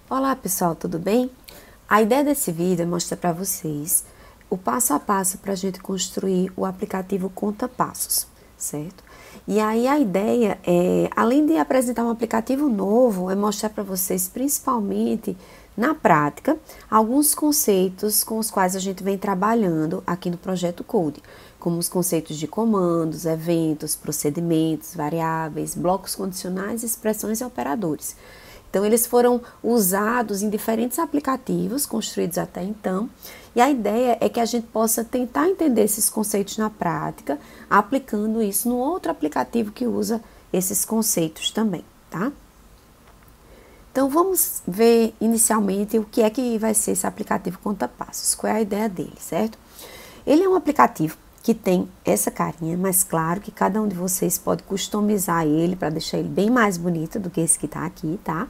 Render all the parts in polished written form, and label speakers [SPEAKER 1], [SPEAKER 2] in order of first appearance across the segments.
[SPEAKER 1] Olá pessoal, tudo bem? A ideia desse vídeo é mostrar para vocês o passo a passo para a gente construir o aplicativo Conta Passos, certo? E aí a ideia é, além de apresentar um aplicativo novo, é mostrar para vocês principalmente na prática alguns conceitos com os quais a gente vem trabalhando aqui no Projeto Code, como os conceitos de comandos, eventos, procedimentos, variáveis, blocos condicionais, expressões e operadores. Então, eles foram usados em diferentes aplicativos construídos até então, e a ideia é que a gente possa tentar entender esses conceitos na prática, aplicando isso no outro aplicativo que usa esses conceitos também, tá? Então, vamos ver inicialmente o que é que vai ser esse aplicativo Conta Passos, qual é a ideia dele, certo? Ele é um aplicativo que tem essa carinha, mas claro que cada um de vocês pode customizar ele para deixar ele bem mais bonito do que esse que está aqui, tá?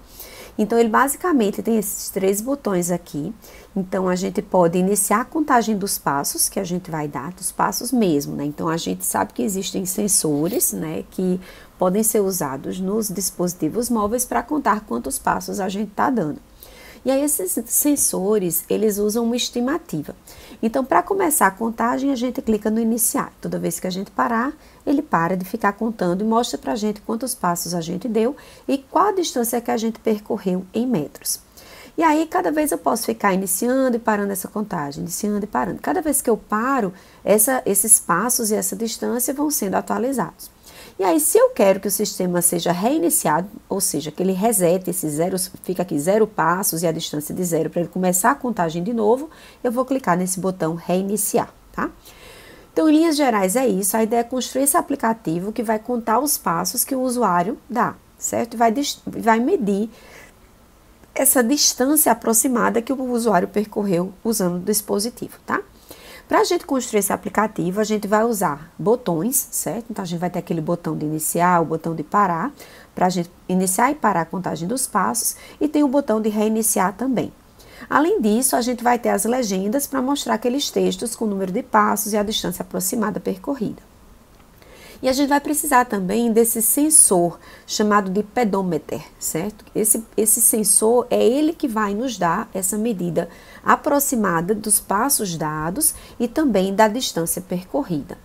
[SPEAKER 1] Então, ele basicamente tem esses três botões aqui. Então, a gente pode iniciar a contagem dos passos que a gente vai dar, dos passos mesmo, né? Então, a gente sabe que existem sensores, né, que podem ser usados nos dispositivos móveis para contar quantos passos a gente está dando. E aí esses sensores, eles usam uma estimativa. Então, para começar a contagem, a gente clica no iniciar. Toda vez que a gente parar, ele para de ficar contando e mostra para a gente quantos passos a gente deu e qual a distância que a gente percorreu em metros. E aí, cada vez eu posso ficar iniciando e parando essa contagem, iniciando e parando. Cada vez que eu paro, esses passos e essa distância vão sendo atualizados. E aí, se eu quero que o sistema seja reiniciado, ou seja, que ele resete esses zeros, fica aqui 0 passos e a distância de 0 para ele começar a contagem de novo, eu vou clicar nesse botão reiniciar, tá? Então, em linhas gerais é isso, a ideia é construir esse aplicativo que vai contar os passos que o usuário dá, certo? E vai medir essa distância aproximada que o usuário percorreu usando o dispositivo, tá? Para a gente construir esse aplicativo, a gente vai usar botões, certo? Então, a gente vai ter aquele botão de iniciar, o botão de parar, para a gente iniciar e parar a contagem dos passos, e tem o botão de reiniciar também. Além disso, a gente vai ter as legendas para mostrar aqueles textos com o número de passos e a distância aproximada percorrida. E a gente vai precisar também desse sensor chamado de pedometer, certo? Esse sensor é ele que vai nos dar essa medida aproximada dos passos dados e também da distância percorrida.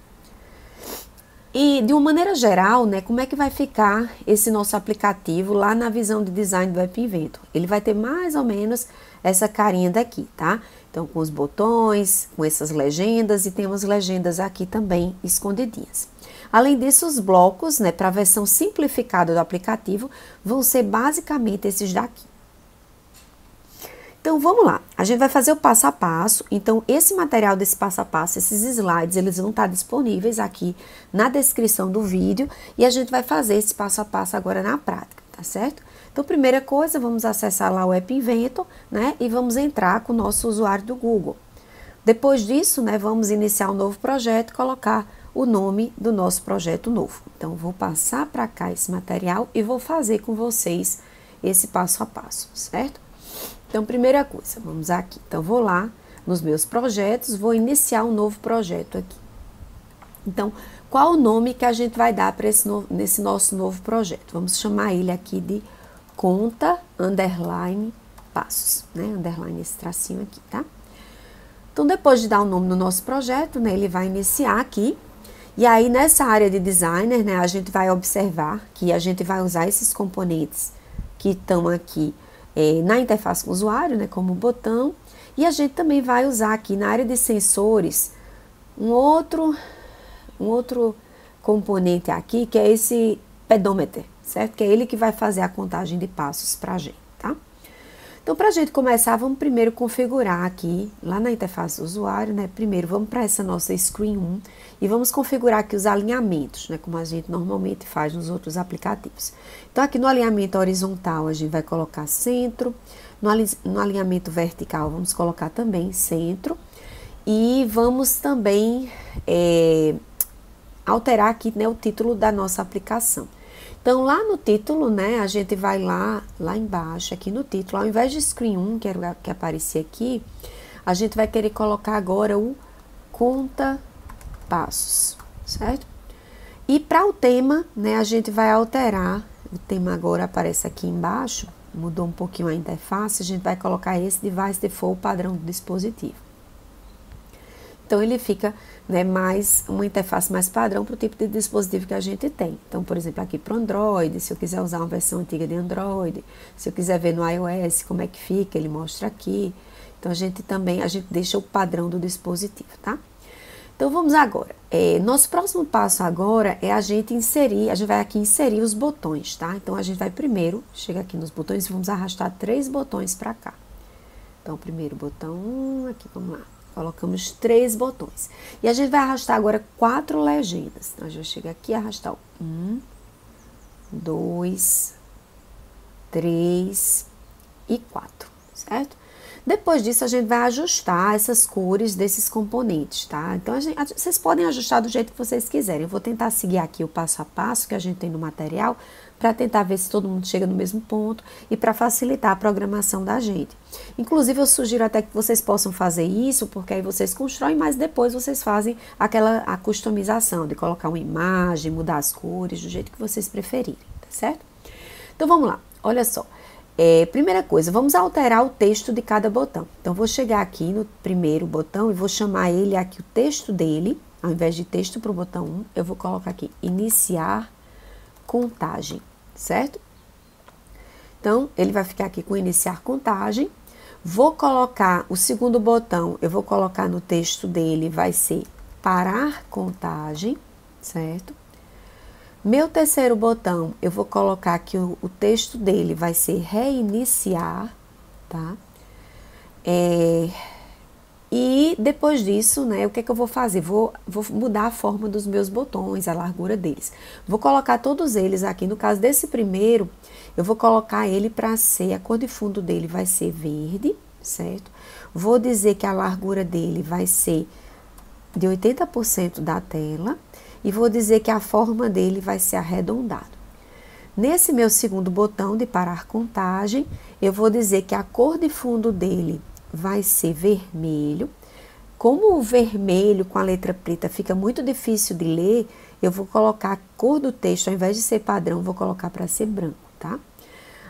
[SPEAKER 1] E de uma maneira geral, né, como é que vai ficar esse nosso aplicativo lá na visão de design do App Inventor? Ele vai ter mais ou menos essa carinha daqui, tá? Então, com os botões, com essas legendas, e tem umas legendas aqui também escondidinhas. Além disso, os blocos, né, para a versão simplificada do aplicativo, vão ser basicamente esses daqui. Então, vamos lá. A gente vai fazer o passo a passo. Então, esse material desse passo a passo, esses slides, eles vão estar disponíveis aqui na descrição do vídeo. E a gente vai fazer esse passo a passo agora na prática, tá certo? Então, primeira coisa, vamos acessar lá o App Inventor, né? E vamos entrar com o nosso usuário do Google. Depois disso, né, vamos iniciar um novo projeto e colocar o nome do nosso projeto novo. Então, vou passar para cá esse material e vou fazer com vocês esse passo a passo, certo? Então, primeira coisa, vamos aqui. Então, vou lá nos meus projetos, vou iniciar um novo projeto aqui. Então, qual o nome que a gente vai dar para nesse nosso novo projeto? Vamos chamar ele aqui de Conta Underline Passos, né? Underline esse tracinho aqui, tá? Então, depois de dar o nome no nosso projeto, né, ele vai iniciar aqui. E aí, nessa área de designer, né, a gente vai observar que a gente vai usar esses componentes que estão aqui na interface com o usuário, né, como botão. E a gente também vai usar aqui na área de sensores um outro componente aqui, que é esse pedometer, certo? Que é ele que vai fazer a contagem de passos para a gente, tá? Então, para a gente começar, vamos primeiro configurar aqui, lá na interface do usuário, né? Primeiro, vamos para essa nossa Screen 1 e vamos configurar aqui os alinhamentos, né? Como a gente normalmente faz nos outros aplicativos. Então, aqui no alinhamento horizontal, a gente vai colocar centro. No alinhamento vertical, vamos colocar também centro. E vamos também alterar aqui, né, o título da nossa aplicação. Então, lá no título, né, a gente vai lá embaixo, aqui no título, ao invés de Screen 1, que era o que aparecia aqui, a gente vai querer colocar agora o Conta Passos, certo? E para o tema, né, a gente vai alterar, o tema agora aparece aqui embaixo, mudou um pouquinho a interface, a gente vai colocar esse device default padrão do dispositivo. Então, ele fica, né, mais uma interface mais padrão para o tipo de dispositivo que a gente tem. Então, por exemplo, aqui para o Android, se eu quiser usar uma versão antiga de Android, se eu quiser ver no iOS como é que fica, ele mostra aqui. Então, a gente deixa o padrão do dispositivo, tá? Então, vamos agora. Nosso próximo passo agora é a gente vai aqui inserir os botões, tá? Então, a gente vai primeiro, chega aqui nos botões e vamos arrastar 3 botões para cá. Então, o primeiro botão, aqui, vamos lá. Colocamos 3 botões. E a gente vai arrastar agora 4 legendas. Então, a gente vai chegar aqui e arrastar 1, 2, 3 e 4, certo? Depois disso, a gente vai ajustar essas cores desses componentes, tá? Então, vocês podem ajustar do jeito que vocês quiserem. Eu vou tentar seguir aqui o passo a passo que a gente tem no material, para tentar ver se todo mundo chega no mesmo ponto e para facilitar a programação da gente. Inclusive, eu sugiro até que vocês possam fazer isso, porque aí vocês constroem, mas depois vocês fazem a customização, de colocar uma imagem, mudar as cores, do jeito que vocês preferirem, tá certo? Então, vamos lá. Olha só. Primeira coisa, vamos alterar o texto de cada botão. Então, vou chegar aqui no primeiro botão e vou chamar ele aqui, o texto dele, ao invés de texto para o botão 1, eu vou colocar aqui, iniciar contagem, certo? Então, ele vai ficar aqui com iniciar contagem. Vou colocar o segundo botão, eu vou colocar no texto dele, vai ser parar contagem, certo? Meu terceiro botão, eu vou colocar aqui o texto dele, vai ser reiniciar, tá? E depois disso, né, o que é que eu vou fazer? Vou mudar a forma dos meus botões, a largura deles. Vou colocar todos eles aqui. No caso desse primeiro, eu vou colocar ele para ser, a cor de fundo dele vai ser verde, certo? Vou dizer que a largura dele vai ser de 80% da tela. E vou dizer que a forma dele vai ser arredondado. Nesse meu segundo botão de parar contagem, eu vou dizer que a cor de fundo dele vai ser vermelho. Como o vermelho com a letra preta fica muito difícil de ler, eu vou colocar a cor do texto, ao invés de ser padrão, vou colocar para ser branco, tá?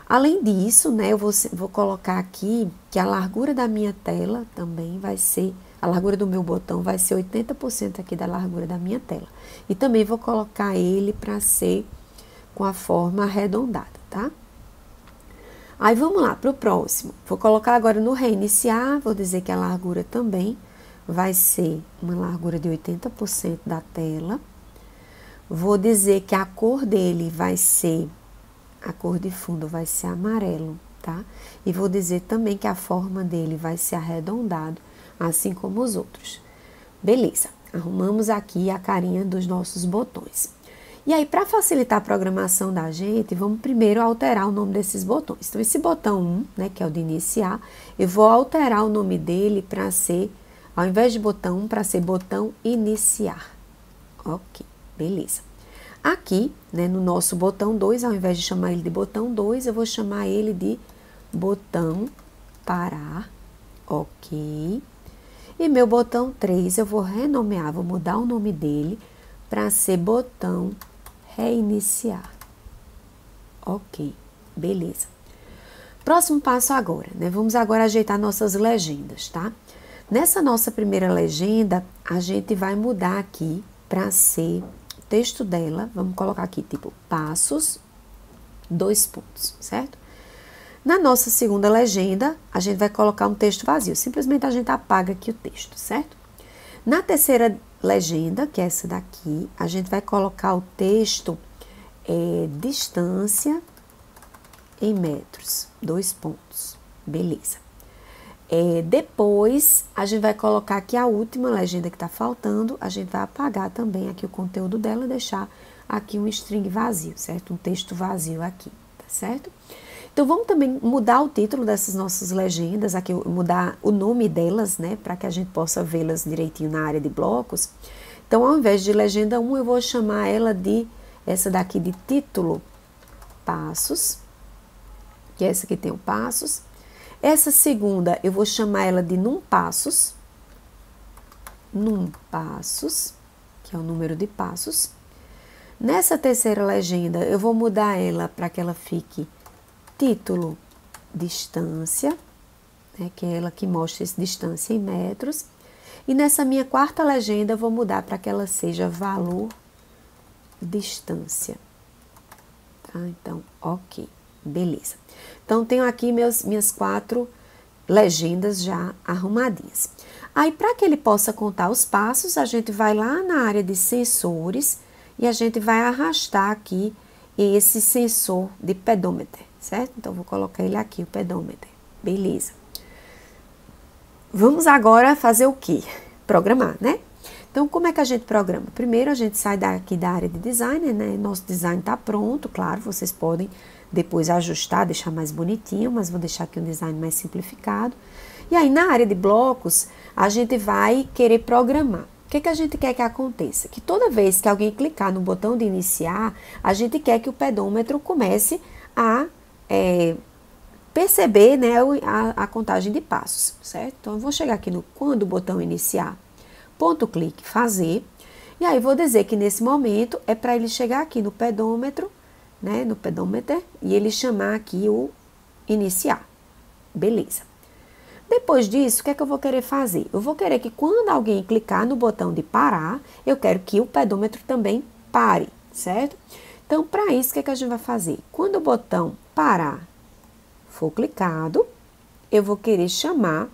[SPEAKER 1] Além disso, né, eu vou colocar aqui que a largura da minha tela também vai ser, a largura do meu botão vai ser 80% aqui da largura da minha tela. E também vou colocar ele para ser com a forma arredondada, tá? Aí, vamos lá para o próximo. Vou colocar agora no reiniciar, vou dizer que a largura também vai ser uma largura de 80% da tela. Vou dizer que a cor dele vai ser, a cor de fundo vai ser amarelo, tá? E vou dizer também que a forma dele vai ser arredondado, assim como os outros. Beleza, arrumamos aqui a carinha dos nossos botões. E aí, para facilitar a programação da gente, vamos primeiro alterar o nome desses botões. Então, esse botão 1, né, que é o de iniciar, eu vou alterar o nome dele para ser, ao invés de botão 1, para ser botão iniciar. Ok, beleza. Aqui, né, no nosso botão 2, ao invés de chamar ele de botão 2, eu vou chamar ele de botão parar. Ok. E meu botão 3, eu vou renomear, vou mudar o nome dele para ser botão reiniciar. Ok, beleza. Próximo passo agora, né? Vamos agora ajeitar nossas legendas, tá? Nessa nossa primeira legenda, a gente vai mudar aqui para ser o texto dela, vamos colocar aqui tipo passos, 2 pontos, certo? Na nossa segunda legenda, a gente vai colocar um texto vazio. Simplesmente a gente apaga aqui o texto, certo? Na terceira legenda, que é essa daqui, a gente vai colocar o texto distância em metros, 2 pontos. Beleza. Depois, a gente vai colocar aqui a última legenda que está faltando. A gente vai apagar também aqui o conteúdo dela e deixar aqui um string vazio, certo? Um texto vazio aqui, tá certo? Então, vamos também mudar o título dessas nossas legendas, aqui mudar o nome delas, né, para que a gente possa vê-las direitinho na área de blocos. Então, ao invés de legenda 1, eu vou chamar ela de, essa daqui de título passos, que é essa que tem o passos. Essa segunda, eu vou chamar ela de num passos, que é o número de passos. Nessa terceira legenda, eu vou mudar ela para que ela fique título distância, né, que é ela que mostra essa distância em metros. E nessa minha quarta legenda, eu vou mudar para que ela seja valor distância. Tá? Então, ok, beleza. Então, tenho aqui minhas 4 legendas já arrumadinhas. Aí, para que ele possa contar os passos, a gente vai lá na área de sensores e a gente vai arrastar aqui esse sensor de pedômetro, certo? Então, vou colocar ele aqui, o pedômetro. Beleza. Vamos agora fazer o quê? Programar, né? Então, como é que a gente programa? Primeiro, a gente sai daqui da área de design, né? Nosso design está pronto, claro, vocês podem depois ajustar, deixar mais bonitinho, mas vou deixar aqui um design mais simplificado. E aí, na área de blocos, a gente vai querer programar. O que a gente quer que aconteça? Que toda vez que alguém clicar no botão de iniciar, a gente quer que o pedômetro comece a perceber, né, a contagem de passos, certo? Então, eu vou chegar aqui no quando o botão iniciar, ponto clique, fazer, e aí vou dizer que nesse momento é para ele chegar aqui no pedômetro, né, no pedômetro, e ele chamar aqui o iniciar. Beleza. Depois disso, o que é que eu vou querer fazer? Eu vou querer que quando alguém clicar no botão de parar, eu quero que o pedômetro também pare, certo? Então, para isso, o que é que a gente vai fazer? Quando o botão parar for clicado, eu vou querer chamar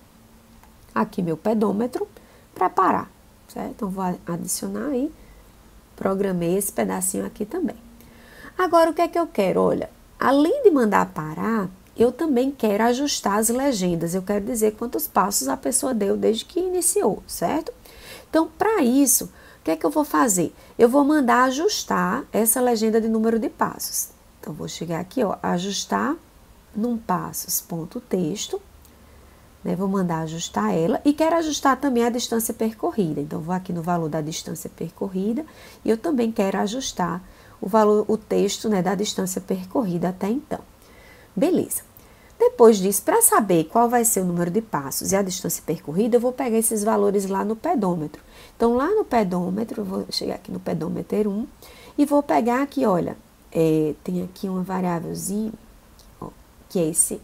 [SPEAKER 1] aqui meu pedômetro para parar, certo? Então, vou adicionar aí, programei esse pedacinho aqui também. Agora, o que é que eu quero? Olha, além de mandar parar, eu também quero ajustar as legendas. Eu quero dizer quantos passos a pessoa deu desde que iniciou, certo? Então, para isso, o que é que eu vou fazer? Eu vou mandar ajustar essa legenda de número de passos. Então, vou chegar aqui, ó, ajustar num passos, ponto texto, né? Vou mandar ajustar ela e quero ajustar também a distância percorrida. Então, vou aqui no valor da distância percorrida e eu também quero ajustar o texto, né, da distância percorrida até então. Beleza. Depois disso, para saber qual vai ser o número de passos e a distância percorrida, eu vou pegar esses valores lá no pedômetro. Então, lá no pedômetro, eu vou chegar aqui no pedômetro 1 e vou pegar aqui, olha, tem aqui uma variávelzinha, ó, que é esse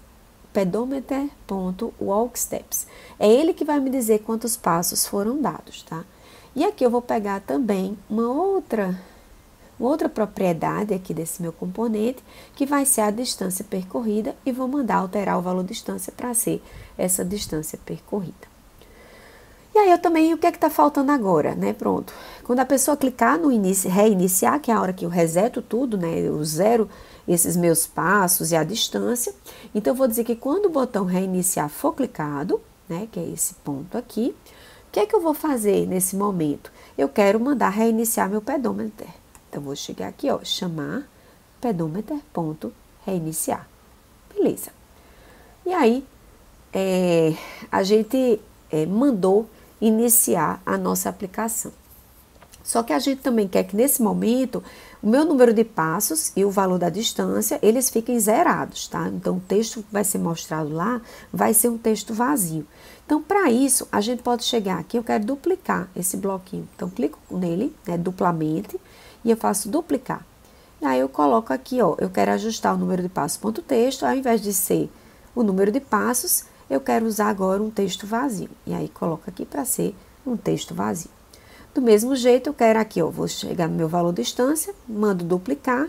[SPEAKER 1] pedometer.walksteps. É ele que vai me dizer quantos passos foram dados, tá? E aqui eu vou pegar também uma outra propriedade aqui desse meu componente, que vai ser a distância percorrida, e vou mandar alterar o valor distância para ser essa distância percorrida. E aí, eu também, o que é que está faltando agora, né? Pronto. Quando a pessoa clicar no reiniciar, que é a hora que eu reseto tudo, né? Eu zero esses meus passos e a distância. Então, eu vou dizer que quando o botão reiniciar for clicado, né? Que é esse ponto aqui, o que é que eu vou fazer nesse momento? Eu quero mandar reiniciar meu pedômetro. Então, vou chegar aqui, ó, chamar pedômetro.reiniciar. Beleza. E aí, a gente mandou iniciar a nossa aplicação. Só que a gente também quer que nesse momento o meu número de passos e o valor da distância, eles fiquem zerados, tá? Então, o texto que vai ser mostrado lá vai ser um texto vazio. Então, para isso, a gente pode chegar aqui, eu quero duplicar esse bloquinho. Então, clico nele, né, duplamente, e eu faço duplicar. E aí, eu coloco aqui, ó, eu quero ajustar o número de passos, ponto texto, ao invés de ser o número de passos, eu quero usar agora um texto vazio. E aí, coloco aqui para ser um texto vazio. Do mesmo jeito, eu quero aqui, ó, vou chegar no meu valor distância, mando duplicar,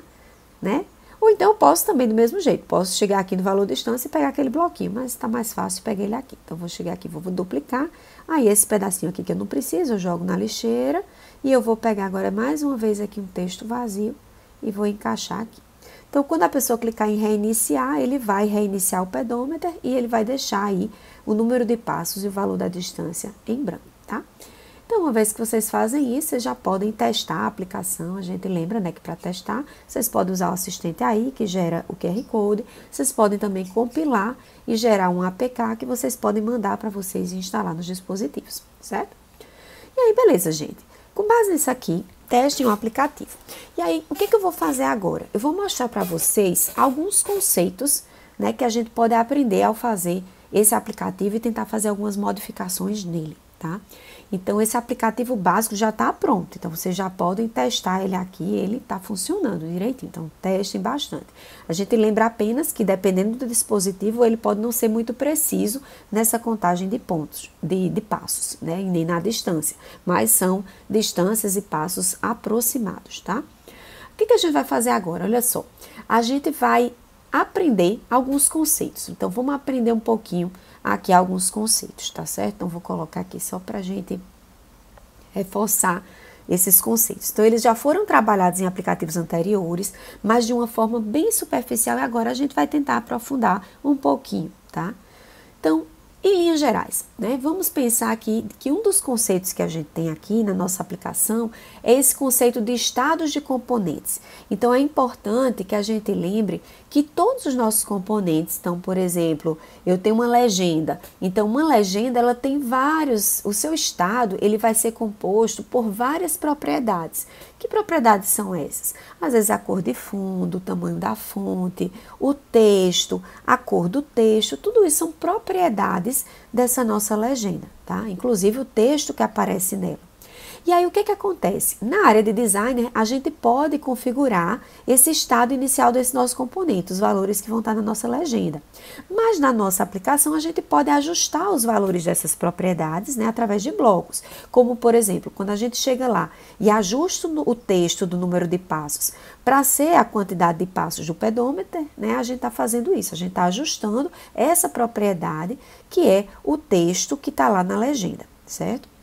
[SPEAKER 1] né? Ou então, eu posso também do mesmo jeito, posso chegar aqui no valor distância e pegar aquele bloquinho, mas está mais fácil pegar ele aqui. Então, vou chegar aqui, vou duplicar, aí esse pedacinho aqui que eu não preciso, eu jogo na lixeira, e eu vou pegar agora mais uma vez aqui um texto vazio e vou encaixar aqui. Então, quando a pessoa clicar em reiniciar, ele vai reiniciar o pedômetro e ele vai deixar aí o número de passos e o valor da distância em branco, tá? Então, uma vez que vocês fazem isso, vocês já podem testar a aplicação. A gente lembra, né, que para testar, vocês podem usar o assistente aí, que gera o QR Code. Vocês podem também compilar e gerar um APK que vocês podem mandar para vocês instalar nos dispositivos, certo? E aí, beleza, gente. Com base nisso aqui, testem o aplicativo. E aí, o que eu vou fazer agora? Eu vou mostrar para vocês alguns conceitos, né, que a gente pode aprender ao fazer esse aplicativo e tentar fazer algumas modificações nele, tá? Então, esse aplicativo básico já está pronto. Então, vocês já podem testar ele aqui, ele está funcionando direitinho. Então, testem bastante. A gente lembra apenas que, dependendo do dispositivo, ele pode não ser muito preciso nessa contagem de pontos, de passos, né? E nem na distância. Mas são distâncias e passos aproximados, tá? O que a gente vai fazer agora? Olha só. A gente vai aprender alguns conceitos. Então, vamos aprender um pouquinho aqui alguns conceitos, tá certo? Então, vou colocar aqui só para a gente reforçar esses conceitos. Então, eles já foram trabalhados em aplicativos anteriores, mas de uma forma bem superficial, e agora a gente vai tentar aprofundar um pouquinho, tá? Então, em linhas gerais, né, vamos pensar aqui que um dos conceitos que a gente tem aqui na nossa aplicação é esse conceito de estados de componentes. Então, é importante que a gente lembre que todos os nossos componentes, então, por exemplo, eu tenho uma legenda. Então, uma legenda, ela tem vários, o seu estado, ele vai ser composto por várias propriedades. Que propriedades são essas? Às vezes a cor de fundo, o tamanho da fonte, o texto, a cor do texto, tudo isso são propriedades dessa nossa legenda, tá? Inclusive o texto que aparece nela. E aí o que acontece? Na área de designer, a gente pode configurar esse estado inicial desse nosso componente, os valores que vão estar na nossa legenda. Mas na nossa aplicação, a gente pode ajustar os valores dessas propriedades, né, através de blocos. Como, por exemplo, quando a gente chega lá e ajusta o texto do número de passos para ser a quantidade de passos do pedômetro, né, a gente está fazendo isso, a gente está ajustando essa propriedade que é o texto que está lá na legenda, certo?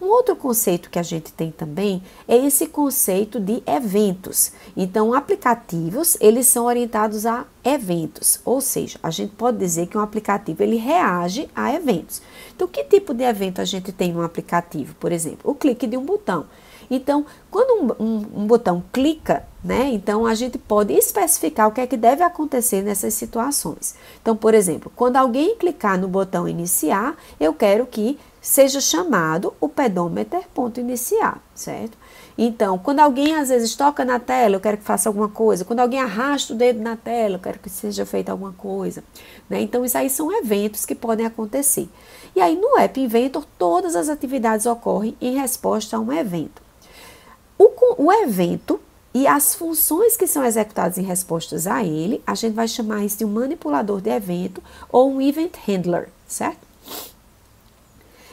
[SPEAKER 1] Um outro conceito que a gente tem também é esse conceito de eventos. Então, aplicativos, eles são orientados a eventos, ou seja, a gente pode dizer que um aplicativo, ele reage a eventos. Então, que tipo de evento a gente tem no aplicativo? Por exemplo, o clique de um botão. Então, quando um botão clica, né, então a gente pode especificar o que é que deve acontecer nessas situações. Então, por exemplo, quando alguém clicar no botão iniciar, eu quero que seja chamado o pedômetro.iniciar, certo? Então, quando alguém às vezes toca na tela, eu quero que faça alguma coisa. Quando alguém arrasta o dedo na tela, eu quero que seja feita alguma coisa, né? Então, isso aí são eventos que podem acontecer. E aí, no App Inventor, todas as atividades ocorrem em resposta a um evento. O evento e as funções que são executadas em respostas a ele, a gente vai chamar isso de um manipulador de evento ou um Event Handler, certo?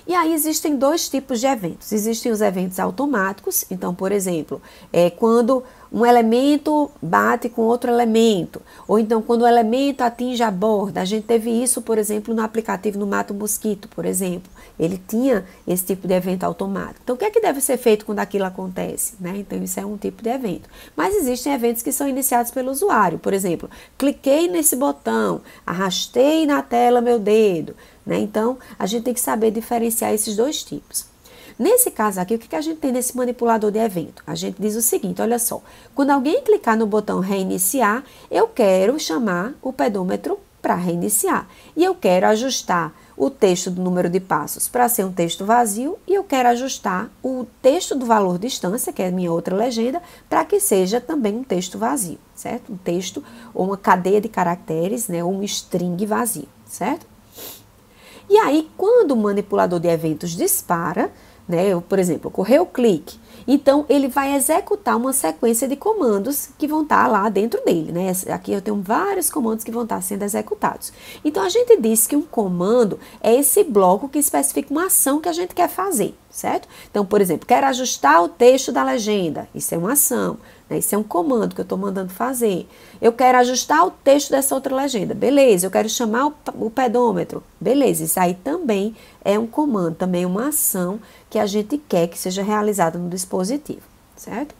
[SPEAKER 1] E aí existem dois tipos de eventos. Existem os eventos automáticos, então, por exemplo, quando um elemento bate com outro elemento, ou então quando o elemento atinge a borda. A gente teve isso, por exemplo, no aplicativo no Mato Mosquito, por exemplo. Ele tinha esse tipo de evento automático. Então, o que é que deve ser feito quando aquilo acontece, né? Então, isso é um tipo de evento. Mas existem eventos que são iniciados pelo usuário. Por exemplo, cliquei nesse botão, arrastei na tela meu dedo, né? Então, a gente tem que saber diferenciar esses dois tipos. Nesse caso aqui, o que a gente tem nesse manipulador de evento? A gente diz o seguinte, olha só, quando alguém clicar no botão reiniciar, eu quero chamar o pedômetro para reiniciar. E eu quero ajustar o texto do número de passos para ser um texto vazio e eu quero ajustar o texto do valor distância, que é a minha outra legenda, para que seja também um texto vazio, certo? Um texto ou uma cadeia de caracteres, né, ou um string vazio, certo? E aí, quando o manipulador de eventos dispara, né, por exemplo, ocorreu o clique, então ele vai executar uma sequência de comandos que vão estar lá dentro dele, né? Aqui eu tenho vários comandos que vão estar sendo executados. Então a gente diz que um comando é esse bloco que especifica uma ação que a gente quer fazer, certo? Então, por exemplo, quero ajustar o texto da legenda, isso é uma ação, né? Isso é um comando que eu estou mandando fazer. Eu quero ajustar o texto dessa outra legenda, beleza, eu quero chamar o pedômetro, beleza, isso aí também é um comando, também é uma ação que a gente quer que seja realizada no dispositivo, certo?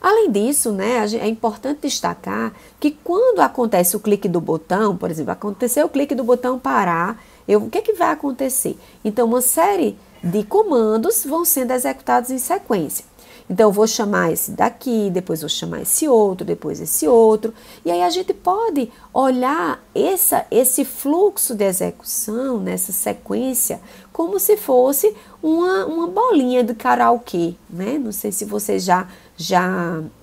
[SPEAKER 1] Além disso, né, é importante destacar que quando acontece o clique do botão, por exemplo, aconteceu o clique do botão parar, o que vai acontecer? Então, uma série de comandos vão sendo executados em sequência. Então, eu vou chamar esse daqui, depois vou chamar esse outro, depois esse outro. E aí a gente pode olhar esse fluxo de execução, nessa sequência, como se fosse uma bolinha de karaokê, né? Não sei se vocês já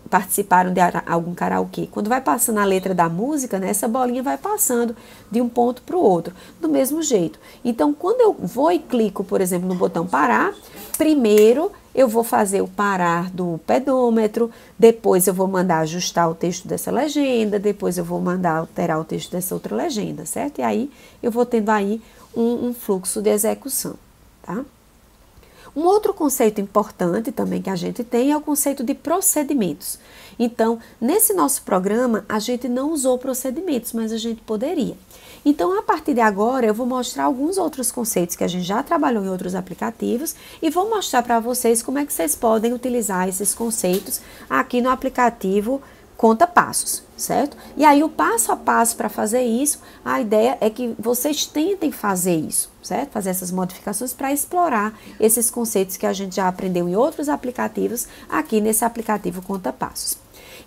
[SPEAKER 1] participaram de algum karaokê. Quando vai passando a letra da música, né, essa bolinha vai passando de um ponto para o outro, do mesmo jeito. Então, quando eu vou e clico, por exemplo, no botão parar, primeiro eu vou fazer o parar do pedômetro, depois eu vou mandar ajustar o texto dessa legenda, depois eu vou mandar alterar o texto dessa outra legenda, certo? E aí eu vou tendo aí um fluxo de execução, tá? Um outro conceito importante também que a gente tem é o conceito de procedimentos. Então, nesse nosso programa, a gente não usou procedimentos, mas a gente poderia. Então, a partir de agora, eu vou mostrar alguns outros conceitos que a gente já trabalhou em outros aplicativos e vou mostrar para vocês como é que vocês podem utilizar esses conceitos aqui no aplicativo Conta Passos, certo? E aí, o passo a passo para fazer isso, a ideia é que vocês tentem fazer isso, certo? Fazer essas modificações para explorar esses conceitos que a gente já aprendeu em outros aplicativos, aqui nesse aplicativo Conta Passos.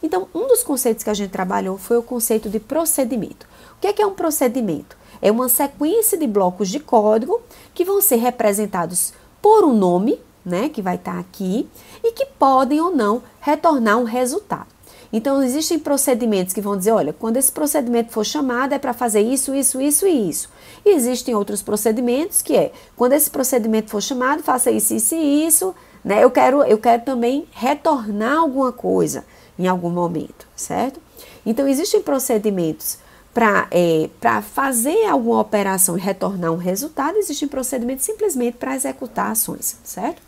[SPEAKER 1] Então, um dos conceitos que a gente trabalhou foi o conceito de procedimento. O que é um procedimento? É uma sequência de blocos de código que vão ser representados por um nome, né, que vai estar aqui, e que podem ou não retornar um resultado. Então, existem procedimentos que vão dizer, olha, quando esse procedimento for chamado é para fazer isso, isso, isso e isso. E existem outros procedimentos que é, quando esse procedimento for chamado, faça isso, isso e isso, né? Eu quero também retornar alguma coisa em algum momento, certo? Então, existem procedimentos para fazer alguma operação e retornar um resultado, existem procedimentos simplesmente para executar ações, certo?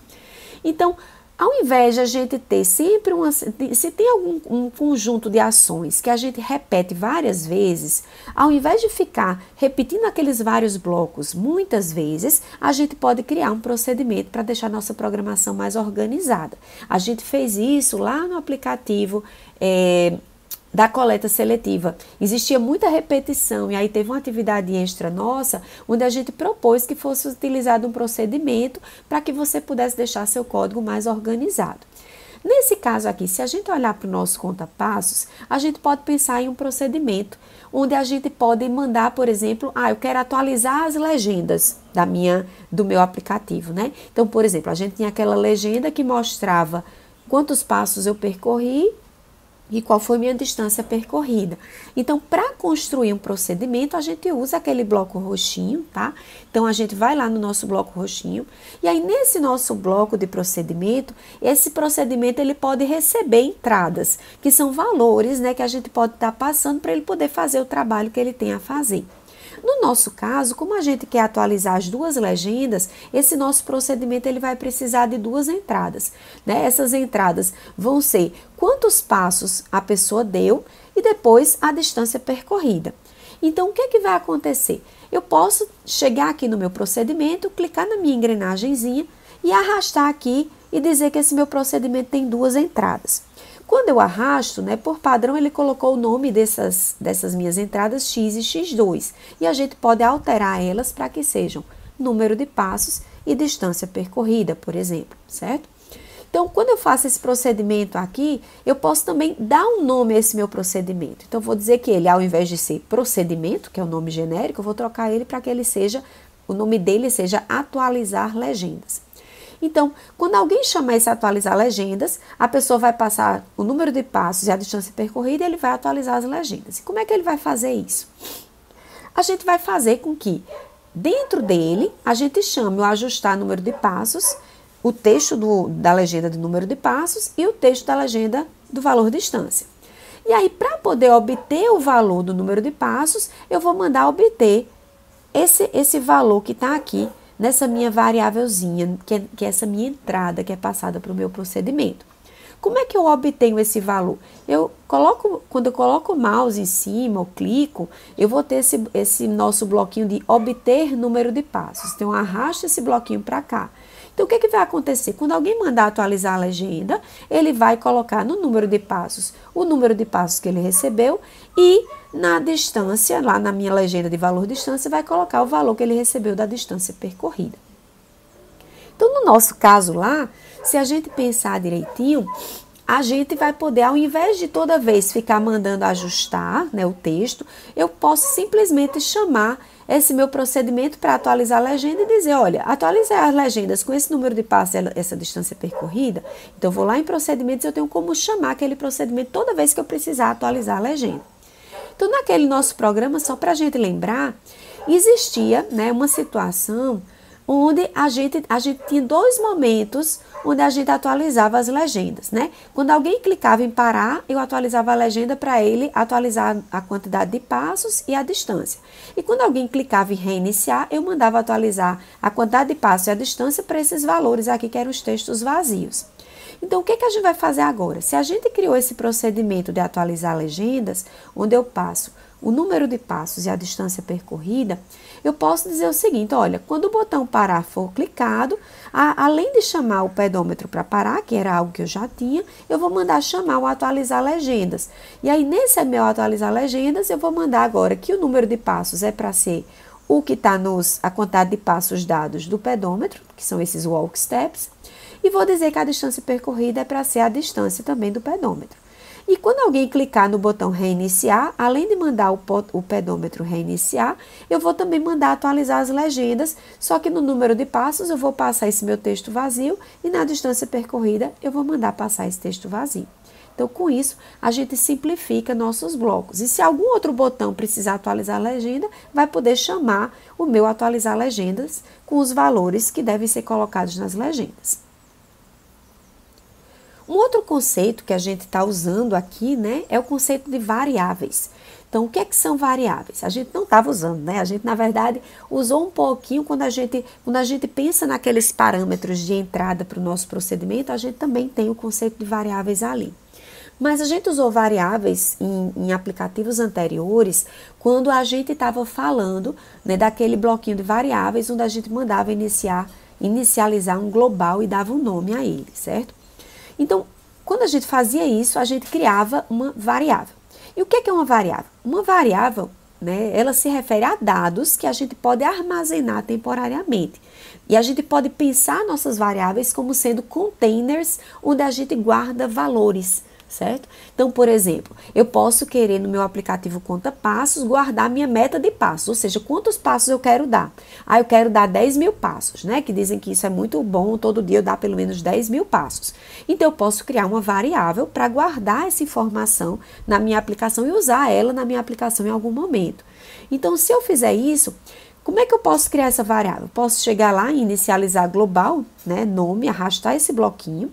[SPEAKER 1] Então, ao invés de a gente ter sempre se tem um conjunto de ações que a gente repete várias vezes, ao invés de ficar repetindo aqueles vários blocos muitas vezes, a gente pode criar um procedimento para deixar nossa programação mais organizada. A gente fez isso lá no aplicativo da coleta seletiva. Existia muita repetição e aí teve uma atividade extra nossa, onde a gente propôs que fosse utilizado um procedimento para que você pudesse deixar seu código mais organizado. Nesse caso aqui, se a gente olhar para o nosso conta-passos, a gente pode pensar em um procedimento, onde a gente pode mandar, por exemplo, eu quero atualizar as legendas do meu aplicativo, né? Então, por exemplo, a gente tinha aquela legenda que mostrava quantos passos eu percorri, e qual foi minha distância percorrida. Então, para construir um procedimento, a gente usa aquele bloco roxinho, tá? Então, a gente vai lá no nosso bloco roxinho, e aí nesse nosso bloco de procedimento, esse procedimento ele pode receber entradas, que são valores, né, que a gente pode estar passando para ele poder fazer o trabalho que ele tem a fazer. No nosso caso, como a gente quer atualizar as duas legendas, esse nosso procedimento ele vai precisar de duas entradas, né? Essas entradas vão ser quantos passos a pessoa deu e depois a distância percorrida. Então, o que é que vai acontecer? Eu posso chegar aqui no meu procedimento, clicar na minha engrenagemzinha e arrastar aqui e dizer que esse meu procedimento tem duas entradas. Quando eu arrasto, né, por padrão ele colocou o nome dessas minhas entradas X e X2 e a gente pode alterar elas para que sejam número de passos e distância percorrida, por exemplo, certo? Então, quando eu faço esse procedimento aqui, eu posso também dar um nome a esse meu procedimento. Então, eu vou dizer que ele, ao invés de ser procedimento, que é o nome genérico, eu vou trocar ele para que ele seja, o nome dele seja atualizar legendas. Então, quando alguém chama esse atualizar legendas, a pessoa vai passar o número de passos e a distância percorrida e ele vai atualizar as legendas. E como é que ele vai fazer isso? A gente vai fazer com que, dentro dele, a gente chame o ajustar número de passos, o texto da legenda do número de passos e o texto da legenda do valor distância. E aí, para poder obter o valor do número de passos, eu vou mandar obter esse valor que está aqui, nessa minha variávelzinha, que é essa minha entrada que é passada para o meu procedimento. Como é que eu obtenho esse valor? Quando eu coloco o mouse em cima, eu clico, eu vou ter esse nosso bloquinho de obter número de passos. Então, eu arrasto esse bloquinho para cá. Então, o que vai acontecer? Quando alguém mandar atualizar a legenda, ele vai colocar no número de passos o número de passos que ele recebeu e na distância, lá na minha legenda de valor distância, vai colocar o valor que ele recebeu da distância percorrida. Então, no nosso caso lá, se a gente pensar direitinho, a gente vai poder, ao invés de toda vez ficar mandando ajustar, né, o texto, eu posso simplesmente chamar esse meu procedimento para atualizar a legenda e dizer, olha, atualizei as legendas com esse número de passos, essa distância percorrida, então eu vou lá em procedimentos, eu tenho como chamar aquele procedimento toda vez que eu precisar atualizar a legenda. Então, naquele nosso programa, só para a gente lembrar, existia, né, uma situação onde a gente tinha dois momentos onde a gente atualizava as legendas, né? Quando alguém clicava em parar, eu atualizava a legenda para ele atualizar a quantidade de passos e a distância. E quando alguém clicava em reiniciar, eu mandava atualizar a quantidade de passos e a distância para esses valores aqui, que eram os textos vazios. Então, o que a gente vai fazer agora? Se a gente criou esse procedimento de atualizar legendas, onde eu passo o número de passos e a distância percorrida, eu posso dizer o seguinte, olha, quando o botão parar for clicado, além de chamar o pedômetro para parar, que era algo que eu já tinha, eu vou mandar chamar o atualizar legendas. E aí, nesse meu atualizar legendas, eu vou mandar agora que o número de passos é para ser o que está a quantidade de passos dados do pedômetro, que são esses walk steps, e vou dizer que a distância percorrida é para ser a distância também do pedômetro. E quando alguém clicar no botão reiniciar, além de mandar o pedômetro reiniciar, eu vou também mandar atualizar as legendas, só que no número de passos eu vou passar esse meu texto vazio e na distância percorrida eu vou mandar passar esse texto vazio. Então, com isso, a gente simplifica nossos blocos. E se algum outro botão precisar atualizar a legenda, vai poder chamar o meu atualizar legendas com os valores que devem ser colocados nas legendas. Um outro conceito que a gente está usando aqui, né, é o conceito de variáveis. Então, o que é que são variáveis? A gente não estava usando, né? A gente, na verdade, usou um pouquinho quando a gente pensa naqueles parâmetros de entrada para o nosso procedimento, a gente também tem o conceito de variáveis ali. Mas a gente usou variáveis em aplicativos anteriores quando a gente estava falando, né, daquele bloquinho de variáveis onde a gente mandava inicializar um global e dava um nome a ele, certo? Então, quando a gente fazia isso, a gente criava uma variável. E o que é uma variável? Uma variável, né, ela se refere a dados que a gente pode armazenar temporariamente. E a gente pode pensar nossas variáveis como sendo containers onde a gente guarda valores, certo? Então, por exemplo, eu posso querer no meu aplicativo Conta Passos guardar minha meta de passos, ou seja, quantos passos eu quero dar. Eu quero dar 10 mil passos, né? Que dizem que isso é muito bom, todo dia eu dar pelo menos 10 mil passos. Então, eu posso criar uma variável para guardar essa informação na minha aplicação e usar ela na minha aplicação em algum momento. Então, se eu fizer isso, como é que eu posso criar essa variável? Posso chegar lá e inicializar global, né? Nome, arrastar esse bloquinho.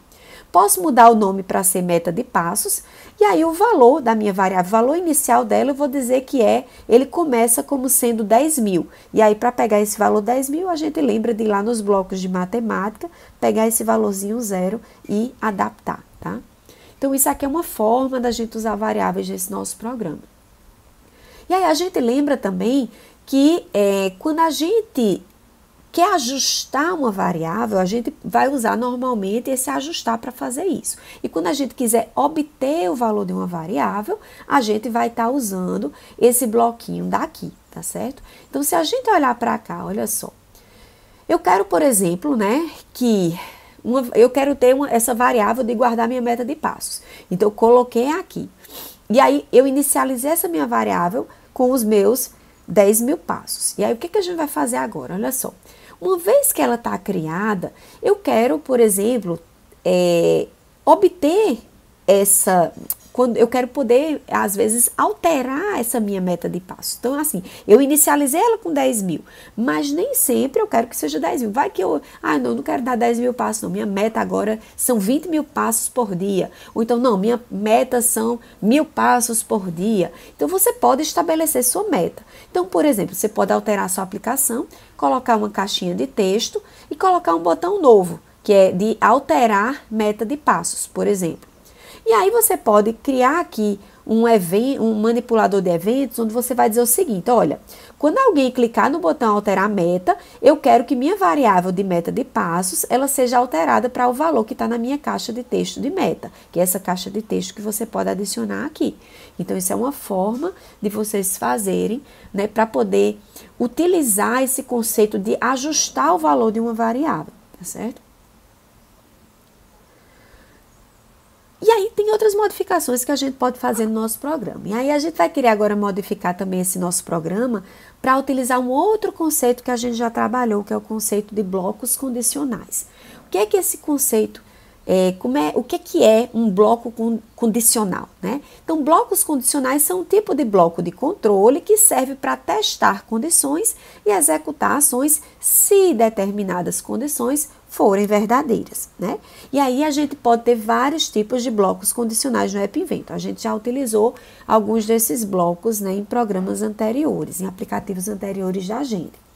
[SPEAKER 1] Posso mudar o nome para ser meta de passos, e aí o valor da minha variável, o valor inicial dela, eu vou dizer que ele começa como sendo 10 mil. E aí, para pegar esse valor 10 mil, a gente lembra de ir lá nos blocos de matemática, pegar esse valorzinho 0 e adaptar, tá? Então, isso aqui é uma forma da gente usar variáveis nesse nosso programa. E aí, a gente lembra também que quando a gente quer ajustar uma variável, a gente vai usar normalmente esse ajustar para fazer isso. E quando a gente quiser obter o valor de uma variável, a gente vai estar usando esse bloquinho daqui, tá certo? Então, se a gente olhar para cá, olha só. Eu quero, por exemplo, né, eu quero ter essa variável de guardar minha meta de passos. Então, eu coloquei aqui. E aí, eu inicializei essa minha variável com os meus 10 mil passos. E aí, o que a gente vai fazer agora? Olha só. Uma vez que ela está criada, eu quero, por exemplo, obter eu quero poder, às vezes, alterar essa minha meta de passos. Então, assim, eu inicializei ela com 10 mil, mas nem sempre eu quero que seja 10 mil. Vai que não quero dar 10 mil passos, não. Minha meta agora são 20 mil passos por dia. Ou então, não, minha meta são 1000 passos por dia. Então, você pode estabelecer sua meta. Então, por exemplo, você pode alterar a sua aplicação, colocar uma caixinha de texto e colocar um botão novo, que é de alterar meta de passos, por exemplo. E aí você pode criar aqui um manipulador de eventos, onde você vai dizer o seguinte, olha, quando alguém clicar no botão alterar meta, eu quero que minha variável de meta de passos, ela seja alterada para o valor que está na minha caixa de texto de meta, que é essa caixa de texto que você pode adicionar aqui. Então, isso é uma forma de vocês fazerem, né, para poder utilizar esse conceito de ajustar o valor de uma variável, tá certo? E aí tem tem outras modificações que a gente pode fazer no nosso programa. E aí a gente vai querer agora modificar também esse nosso programa para utilizar um outro conceito que a gente já trabalhou, que é o conceito de blocos condicionais. O que é que esse conceito o que é um bloco condicional, né? Então, blocos condicionais são um tipo de bloco de controle que serve para testar condições e executar ações se determinadas condições forem verdadeiras, né? E aí a gente pode ter vários tipos de blocos condicionais no App Inventor. A gente já utilizou alguns desses blocos, né, em programas anteriores, em aplicativos anteriores da gente.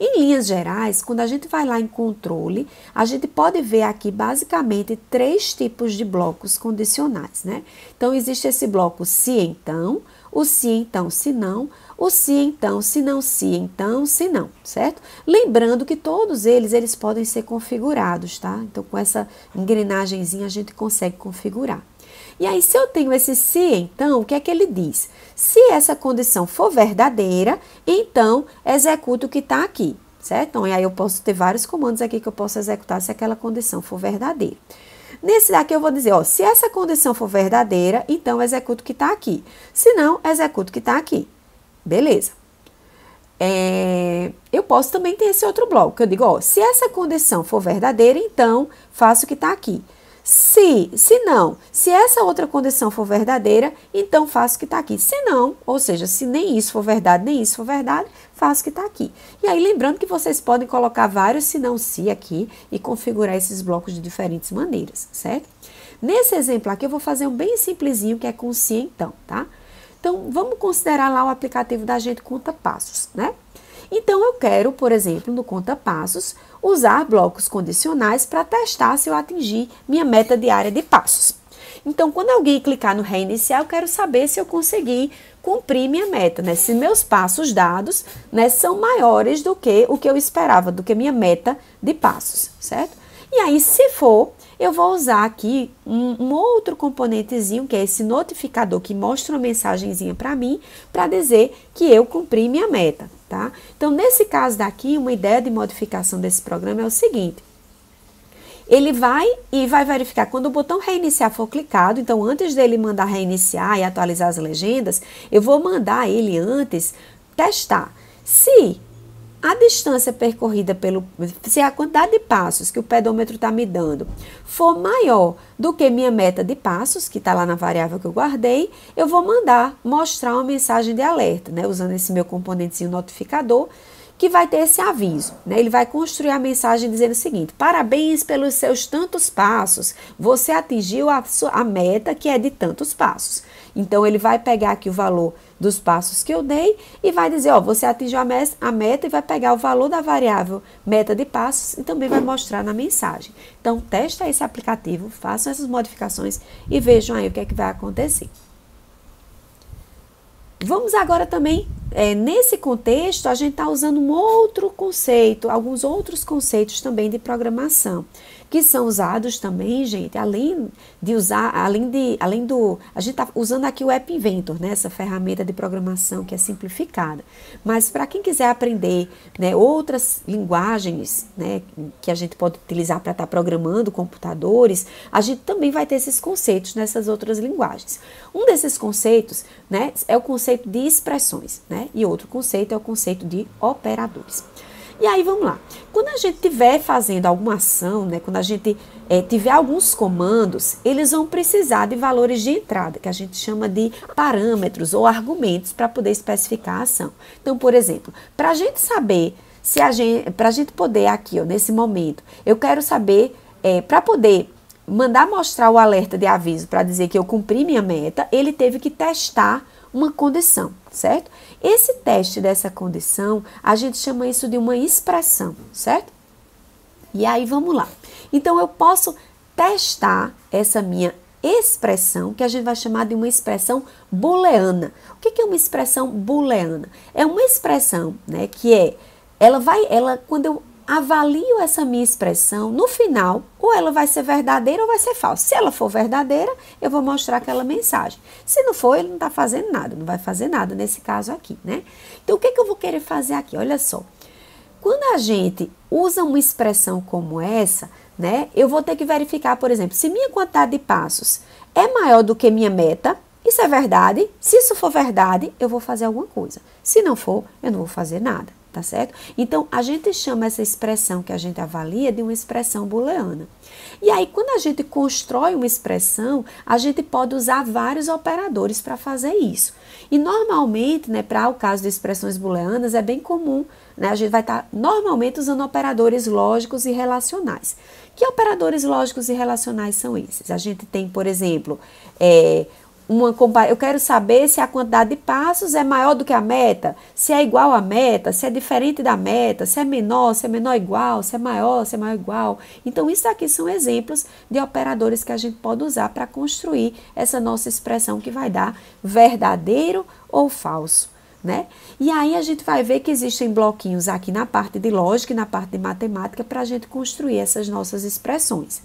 [SPEAKER 1] Em linhas gerais, quando a gente vai lá em controle, a gente pode ver aqui basicamente 3 tipos de blocos condicionais, né? Então, existe esse bloco se então, o se então, se não, o se então, se não, se então, se não, certo? Lembrando que todos eles podem ser configurados, tá? Então, com essa engrenagemzinha a gente consegue configurar. E aí, se eu tenho esse se então, o que é que ele diz? Se essa condição for verdadeira, então executa o que está aqui, certo? Então, e aí eu posso ter vários comandos aqui que eu posso executar se aquela condição for verdadeira. Nesse daqui eu vou dizer, ó, se essa condição for verdadeira, então executa o que está aqui. Se não, executa o que está aqui. Beleza. Eu posso também ter esse outro bloco, que eu digo, ó, se essa condição for verdadeira, então faço o que está aqui. Se não, se essa outra condição for verdadeira, então faço o que está aqui. Se não, ou seja, se nem isso for verdade, nem isso for verdade, faço o que está aqui. E aí, lembrando que vocês podem colocar vários se não se aqui e configurar esses blocos de diferentes maneiras, certo? Nesse exemplo aqui, eu vou fazer um bem simplesinho, que é com se então, tá? Então, vamos considerar lá o aplicativo da gente Conta Passos, né? Então, eu quero, por exemplo, no Conta Passos, usar blocos condicionais para testar se eu atingir minha meta diária de passos. Então, quando alguém clicar no reiniciar, eu quero saber se eu consegui cumprir minha meta, né? Se meus passos dados, né, são maiores do que o que eu esperava, do que minha meta de passos, certo? E aí, se for, eu vou usar aqui um outro componentezinho, que é esse notificador que mostra uma mensagenzinha para mim, para dizer que eu cumpri minha meta, tá? Então, nesse caso daqui, uma ideia de modificação desse programa é o seguinte. Ele vai verificar quando o botão reiniciar for clicado, então antes dele mandar reiniciar e atualizar as legendas, eu vou mandar ele antes testar se a distância percorrida se a quantidade de passos que o pedômetro está me dando for maior do que minha meta de passos, que está lá na variável que eu guardei, eu vou mostrar uma mensagem de alerta, né, usando esse meu componentezinho notificador, que vai ter esse aviso, né? Ele vai construir a mensagem dizendo o seguinte: parabéns pelos seus tantos passos, você atingiu a meta que é de tantos passos. Então, ele vai pegar aqui o valor dos passos que eu dei e vai dizer, ó, você atingiu a meta, e vai pegar o valor da variável meta de passos e também vai mostrar na mensagem. Então, testa esse aplicativo, façam essas modificações e vejam aí o que é que vai acontecer. Vamos agora também, nesse contexto, a gente está usando um outro conceito, alguns outros conceitos também de programação, que são usados também, gente, a gente está usando aqui o App Inventor, né, essa ferramenta de programação que é simplificada. Mas para quem quiser aprender, né, outras linguagens, né, que a gente pode utilizar para estar programando computadores, a gente também vai ter esses conceitos nessas outras linguagens. Um desses conceitos, né, é o conceito de expressões, né, e outro conceito é o conceito de operadores. E aí, vamos lá. Quando a gente estiver fazendo alguma ação, né, quando a gente tiver alguns comandos, eles vão precisar de valores de entrada, que a gente chama de parâmetros ou argumentos para poder especificar a ação. Então, por exemplo, para a gente saber, para a gente poder aqui, ó, nesse momento, eu quero saber, para poder mandar mostrar o alerta de aviso para dizer que eu cumpri minha meta, ele teve que testar uma condição, certo? Esse teste dessa condição, a gente chama isso de uma expressão, certo? E aí, vamos lá. Então, eu posso testar essa minha expressão, que a gente vai chamar de uma expressão booleana. O que é uma expressão booleana? É uma expressão, né, que quando eu avalio essa minha expressão, no final, ou ela vai ser verdadeira ou vai ser falsa. Se ela for verdadeira, eu vou mostrar aquela mensagem. Se não for, ele não está fazendo nada, não vai fazer nada nesse caso aqui, né? Então, o que eu vou querer fazer aqui? Olha só. Quando a gente usa uma expressão como essa, né? Eu vou ter que verificar, por exemplo, se minha quantidade de passos é maior do que minha meta. Isso é verdade? Se isso for verdade, eu vou fazer alguma coisa. Se não for, eu não vou fazer nada, tá certo? Então, a gente chama essa expressão que a gente avalia de uma expressão booleana. E aí, quando a gente constrói uma expressão, a gente pode usar vários operadores para fazer isso. E normalmente, né, para o caso de expressões booleanas, é bem comum, né, a gente vai estar normalmente usando operadores lógicos e relacionais. Que operadores lógicos e relacionais são esses? A gente tem, por exemplo, eu quero saber se a quantidade de passos é maior do que a meta, se é igual à meta, se é diferente da meta, se é menor igual, se é maior igual. Então, isso aqui são exemplos de operadores que a gente pode usar para construir essa nossa expressão que vai dar verdadeiro ou falso, né? E aí a gente vai ver que existem bloquinhos aqui na parte de lógica e na parte de matemática para a gente construir essas nossas expressões.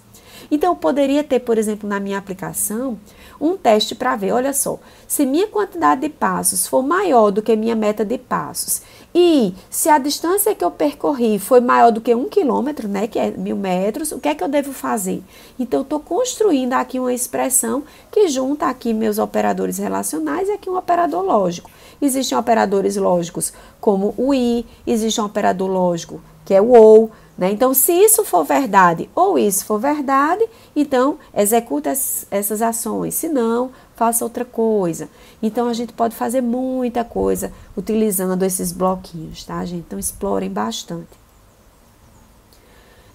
[SPEAKER 1] Então, eu poderia ter, por exemplo, na minha aplicação, um teste para ver, olha só, se minha quantidade de passos for maior do que minha meta de passos e se a distância que eu percorri foi maior do que 1 quilômetro, né, que é 1000 metros, o que é que eu devo fazer? Então, eu estou construindo aqui uma expressão que junta aqui meus operadores relacionais e aqui um operador lógico. Existem operadores lógicos como o e, existe um operador lógico que é o ou, né? Então, se isso for verdade ou isso for verdade, então executa essas ações. Se não, faça outra coisa. Então, a gente pode fazer muita coisa utilizando esses bloquinhos, tá, gente? Então, explorem bastante.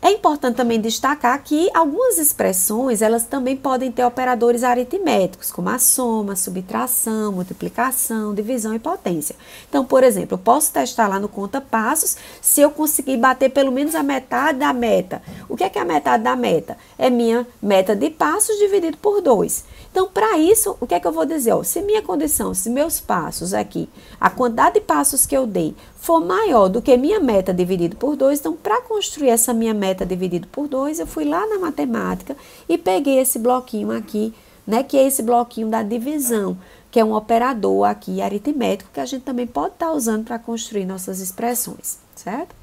[SPEAKER 1] É importante também destacar que algumas expressões, elas também podem ter operadores aritméticos, como a soma, subtração, multiplicação, divisão e potência. Então, por exemplo, eu posso testar lá no conta passos se eu conseguir bater pelo menos a metade da meta. O que é a metade da meta? É minha meta de passos dividido por 2. Então, para isso, o que é que eu vou dizer? Ó, se minha condição, se meus passos aqui, a quantidade de passos que eu dei for maior do que minha meta dividido por 2, então, para construir essa minha meta dividido por 2, eu fui lá na matemática e peguei esse bloquinho aqui, né, que é esse bloquinho da divisão, que é um operador aqui aritmético que a gente também pode estar usando para construir nossas expressões, certo?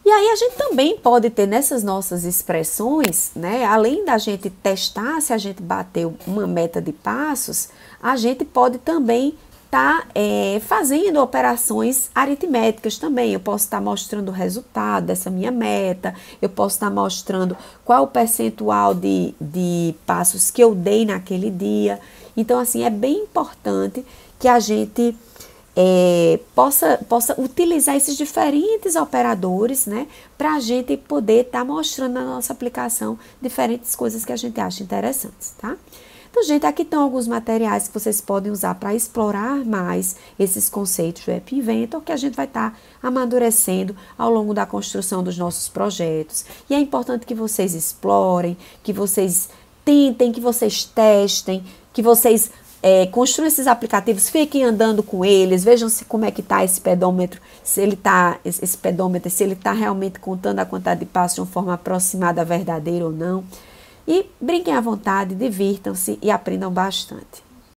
[SPEAKER 1] E aí a gente também pode ter nessas nossas expressões, né, além da gente testar se a gente bateu uma meta de passos, a gente pode também estar fazendo operações aritméticas também. Eu posso estar mostrando o resultado dessa minha meta, eu posso estar mostrando qual o percentual de passos que eu dei naquele dia. Então, assim, é bem importante que a gente possa utilizar esses diferentes operadores, né, para a gente poder estar mostrando na nossa aplicação diferentes coisas que a gente acha interessantes, tá? Então, gente, aqui estão alguns materiais que vocês podem usar para explorar mais esses conceitos do App Inventor, que a gente vai estar amadurecendo ao longo da construção dos nossos projetos. E é importante que vocês explorem, que vocês tentem, que vocês testem, que vocês construam esses aplicativos, fiquem andando com eles, vejam como é que está esse pedômetro, se ele está realmente contando a quantidade de passos de uma forma aproximada, verdadeira ou não. E brinquem à vontade, divirtam-se e aprendam bastante.